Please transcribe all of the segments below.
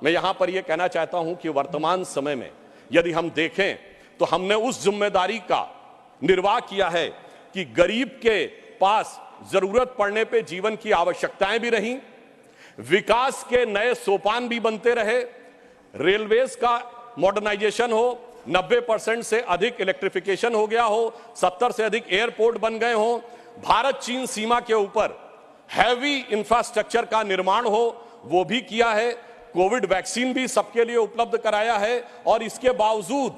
मैं यहां पर यह कहना चाहता हूं कि वर्तमान समय में यदि हम देखें तो हमने उस जिम्मेदारी का निर्वाह किया है कि गरीब के पास जरूरत पड़ने पे जीवन की आवश्यकताएं भी रहीं, विकास के नए सोपान भी बनते रहे, रेलवेज का मॉडर्नाइजेशन हो, 90% से अधिक इलेक्ट्रिफिकेशन हो गया हो, 70 से अधिक एयरपोर्ट बन गए हो, भारत चीन सीमा के ऊपर हैवी इंफ्रास्ट्रक्चर का निर्माण हो, वो भी किया है, कोविड वैक्सीन भी सबके लिए उपलब्ध कराया है। और इसके बावजूद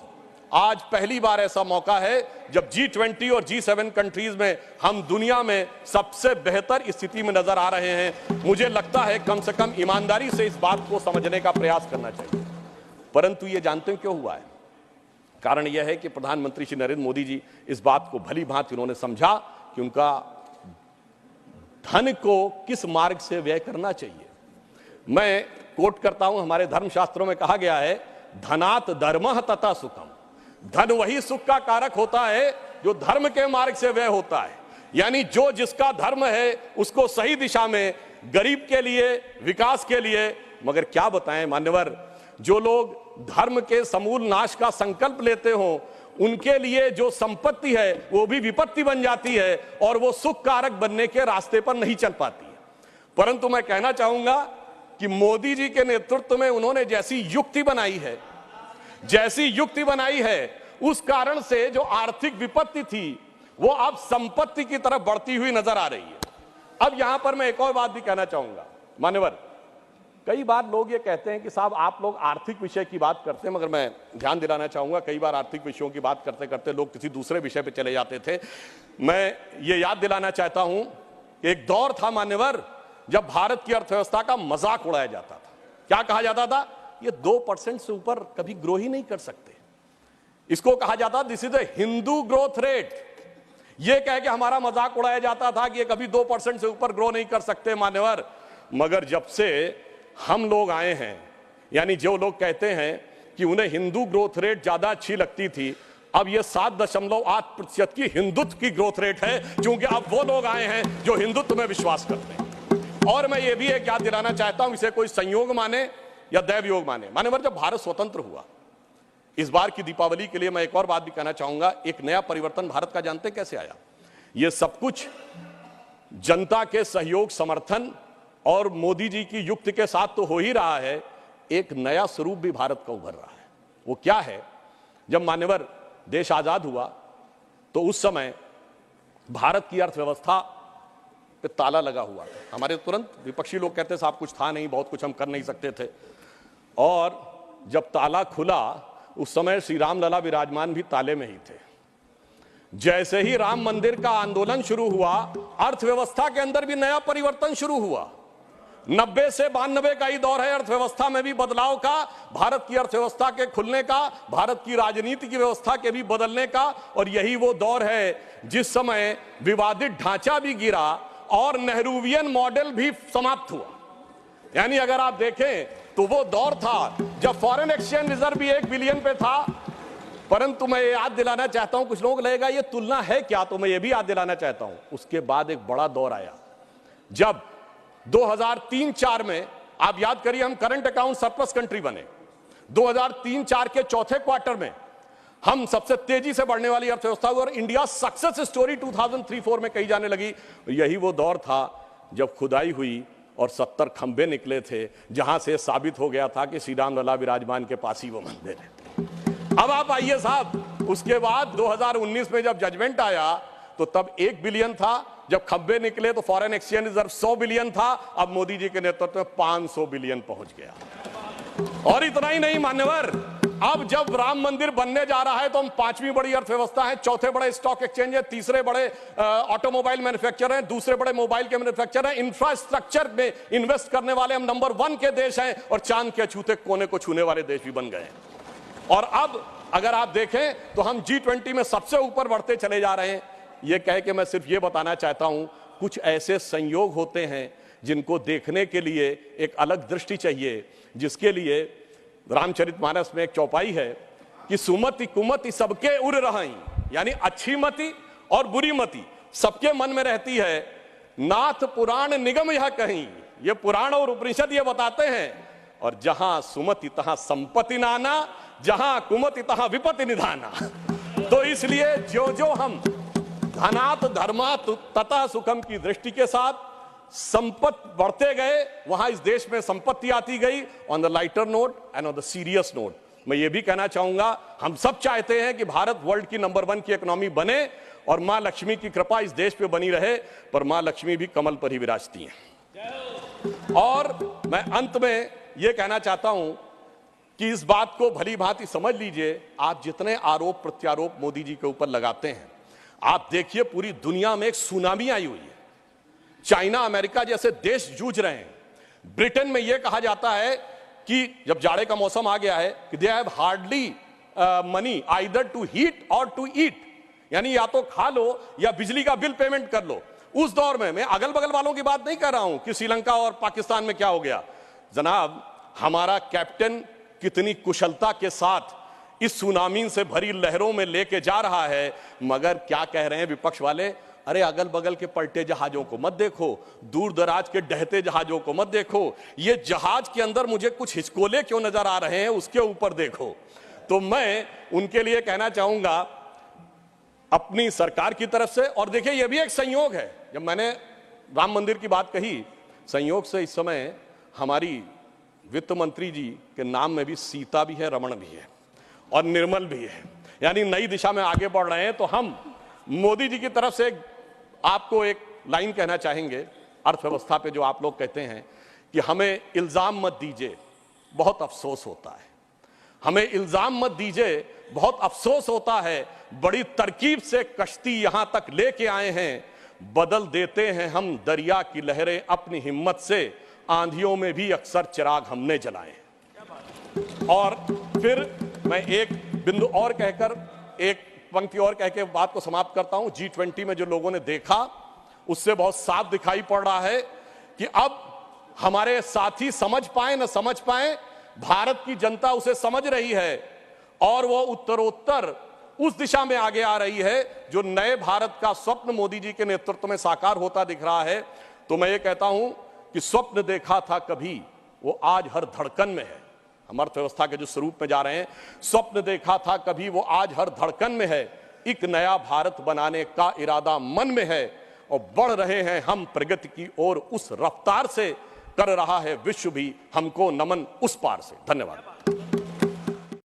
आज पहली बार ऐसा मौका है जब G20 और G7 कंट्रीज में हम दुनिया में सबसे बेहतर स्थिति में नजर आ रहे हैं। मुझे लगता है कम से कम ईमानदारी से इस बात को समझने का प्रयास करना चाहिए। परंतु ये जानते हैं क्यों हुआ है? कारण यह है कि प्रधानमंत्री श्री नरेंद्र मोदी जी इस बात को भली भांति उन्होंने समझा कि उनका धन को किस मार्ग से व्यय करना चाहिए। मैं कोट करता हूं, हमारे धर्मशास्त्रों में कहा गया है, धनात् धर्मः तथा सुखम। धन वही सुख का कारक होता है जो धर्म के मार्ग से व्यय होता है, यानी जो जिसका धर्म है उसको सही दिशा में, गरीब के लिए, विकास के लिए। मगर क्या बताएं मान्यवर, जो लोग धर्म के समूल नाश का संकल्प लेते हो उनके लिए जो संपत्ति है वो भी विपत्ति बन जाती है और वो सुख कारक बनने के रास्ते पर नहीं चल पाती है। परंतु मैं कहना चाहूंगा कि मोदी जी के नेतृत्व में उन्होंने जैसी युक्ति बनाई है उस कारण से जो आर्थिक विपत्ति थी वो अब संपत्ति की तरफ बढ़ती हुई नजर आ रही है। अब यहां पर मैं एक और बात भी कहना चाहूंगा मान्यवर, कई बार लोग ये कहते हैं कि साहब आप लोग आर्थिक विषय की बात करते हैं, मगर मैं ध्यान दिलाना चाहूंगा कई बार आर्थिक विषयों की बात करते करते लोग किसी दूसरे विषय पे चले जाते थे। मैं ये याद दिलाना चाहता हूं कि एक दौर था मान्यवर जब भारत की अर्थव्यवस्था का मजाक उड़ाया जाता था। क्या कहा जाता था? ये 2% से ऊपर कभी ग्रो ही नहीं कर सकते। इसको कहा जाता this is the Hindu growth rate. ये कह के हमारा मजाक उड़ाया जाता था कि ये कभी 2% से ऊपर ग्रो नहीं कर सकते मान्यवर। मगर जब से हम लोग आए हैं, यानी जो लोग कहते हैं कि उन्हें हिंदू ग्रोथ रेट ज्यादा अच्छी लगती थी, अब ये 7.8% की हिंदुत्व की ग्रोथ रेट है, क्योंकि अब वो लोग आए हैं जो हिंदुत्व में विश्वास करते हैं। और मैं ये भी एक याद दिलाना चाहता हूं, इसे कोई संयोग माने या दैव योग माने, मान्यवर जब भारत स्वतंत्र हुआ, इस बार की दीपावली के लिए मैं एक और बात भी कहना चाहूंगा, एक नया परिवर्तन भारत का जानते कैसे आया? ये सब कुछ जनता के सहयोग, समर्थन और मोदी जी की युक्ति के साथ तो हो ही रहा है। एक नया स्वरूप भी भारत का उभर रहा है। वो क्या है? जब मान्यवर देश आजाद हुआ तो उस समय भारत की अर्थव्यवस्था पे ताला लगा हुआ था। हमारे तुरंत विपक्षी लोग कहते साहब कुछ था नहीं, बहुत कुछ हम कर नहीं सकते थे। और जब ताला खुला उस समय श्री राम लला विराजमान भी ताले में ही थे। जैसे ही राम मंदिर का आंदोलन शुरू हुआ, अर्थव्यवस्था के अंदर भी नया परिवर्तन शुरू हुआ। 90 से 92 का ही दौर है अर्थव्यवस्था में भी बदलाव का, भारत की अर्थव्यवस्था के खुलने का, भारत की राजनीति की व्यवस्था के भी बदलने का। और यही वो दौर है जिस समय विवादित ढांचा भी गिरा और नेहरूवियन मॉडल भी समाप्त हुआ। यानी अगर आप देखें तो वो दौर था जब फॉरेन एक्सचेंज रिजर्व भी 1 बिलियन पे था। परंतु मैं ये याद दिलाना चाहता हूं, कुछ लोग लगेगा ये तुलना है क्या, तो मैं ये भी याद दिलाना चाहता हूं, उसके बाद एक बड़ा दौर आया जब 2003-4 में, आप याद करिए, हम करंट अकाउंट सरप्लस कंट्री बने। 2003-4 के चौथे क्वार्टर में हम सबसे तेजी से बढ़ने वाली अर्थव्यवस्था हुई और इंडिया सक्सेस स्टोरी 2003-4 में कही जाने लगी। यही वो दौर था जब खुदाई हुई और 70 खंबे निकले थे, जहां से साबित हो गया था कि श्री राम लला विराजमान के पास ही वो मंदिर है। अब आप आइए साहब, उसके बाद 2019 में जब जजमेंट आया तो तब 1 बिलियन था, जब खंबे निकले तो फॉरेन एक्सचेंज रिजर्व 100 बिलियन था, अब मोदी जी के नेतृत्व में 500 बिलियन पहुंच गया। और इतना ही नहीं मान्यवर, अब जब राम मंदिर बनने जा रहा है तो हम 5वीं बड़ी अर्थव्यवस्था है, चौथे बड़े स्टॉक एक्सचेंज है, तीसरे बड़े ऑटोमोबाइल मैन्युफैक्चर हैं, दूसरे बड़े मोबाइल के मैन्युफैक्चर हैं, इंफ्रास्ट्रक्चर में इन्वेस्ट करने वाले हम नंबर 1 के देश हैं और चांद के छूते कोने को छूने वाले देश भी बन गए हैं। और अब अगर आप देखें तो हम G20 में सबसे ऊपर बढ़ते चले जा रहे हैं। यह कह के मैं सिर्फ यह बताना चाहता हूं, कुछ ऐसे संयोग होते हैं जिनको देखने के लिए एक अलग दृष्टि चाहिए, जिसके लिए रामचरितमानस में एक चौपाई है कि सुमति कुमति सबके उर रही, यानी अच्छी मति और बुरी मति सबके मन में रहती है। नाथ पुराण निगम यह कहीं, ये पुराण और उपनिषद ये बताते हैं। और जहां सुमति तहां संपत्ति नाना, जहां कुमति तहां विपत्ति निधाना। तो इसलिए जो जो हम धनात धर्मात तथा सुखम की दृष्टि के साथ संपत्ति बढ़ते गए, वहां इस देश में संपत्ति आती गई। On the lighter note and on the serious note मैं ये भी कहना चाहूंगा, हम सब चाहते हैं कि भारत वर्ल्ड की नंबर 1 की इकोनॉमी बने और मां लक्ष्मी की कृपा इस देश पे बनी रहे, पर मां लक्ष्मी भी कमल पर ही विराजती हैं। और मैं अंत में यह कहना चाहता हूं कि इस बात को भली भांति समझ लीजिए, आप जितने आरोप प्रत्यारोप मोदी जी के ऊपर लगाते हैं, आप देखिए पूरी दुनिया में एक सुनामी आई हुई है। चाइना अमेरिका जैसे देश जूझ रहे हैं। ब्रिटेन में यह कहा जाता है कि जब जाड़े का मौसम आ गया है कि they have hardly money either to heat और टू ईट, यानी या तो खा लो या बिजली का बिल पेमेंट कर लो। उस दौर में मैं अगल बगल वालों की बात नहीं कर रहा हूं कि श्रीलंका और पाकिस्तान में क्या हो गया। जनाब, हमारा कैप्टन कितनी कुशलता के साथ इस सुनामी से भरी लहरों में लेके जा रहा है, मगर क्या कह रहे हैं विपक्ष वाले, अरे अगल बगल के पलटे जहाजों को मत देखो, दूर दराज के डहते जहाजों को मत देखो, ये जहाज के अंदर मुझे कुछ हिचकोले क्यों नजर आ रहे हैं उसके ऊपर देखो। तो मैं उनके लिए कहना चाहूंगा अपनी सरकार की तरफ से, और देखिए ये भी एक संयोग है, जब मैंने राम मंदिर की बात कही, संयोग से इस समय हमारी वित्त मंत्री जी के नाम में भी सीता भी है, रमण भी है और निर्मल भी है, यानी नई दिशा में आगे बढ़ रहे हैं। तो हम मोदी जी की तरफ से आपको एक लाइन कहना चाहेंगे अर्थव्यवस्था पे, जो आप लोग कहते हैं कि हमें इल्जाम मत दीजिए, बहुत अफसोस होता है। हमें इल्जाम मत दीजिए, बहुत अफसोस होता है। बड़ी तरकीब से कश्ती यहां तक लेके आए हैं, बदल देते हैं हम दरिया की लहरें अपनी हिम्मत से, आंधियों में भी अक्सर चिराग हमने जलाए। और फिर मैं एक बिंदु और कहकर, एक पंक्ति और कह के बात को समाप्त करता हूं। G20 में जो लोगों ने देखा उससे बहुत साफ दिखाई पड़ रहा है कि अब हमारे साथी समझ पाए न समझ पाए, भारत की जनता उसे समझ रही है और वो उत्तरोत्तर उस दिशा में आगे आ रही है जो नए भारत का स्वप्न मोदी जी के नेतृत्व में साकार होता दिख रहा है। तो मैं ये कहता हूं कि स्वप्न देखा था कभी, वो आज हर धड़कन में है। हम अर्थव्यवस्था के जो स्वरूप में जा रहे हैं, स्वप्न देखा था कभी, वो आज हर धड़कन में है। एक नया भारत बनाने का इरादा मन में है और बढ़ रहे हैं हम प्रगति की ओर उस रफ्तार से, कर रहा है विश्व भी हमको नमन उस पार से। धन्यवाद।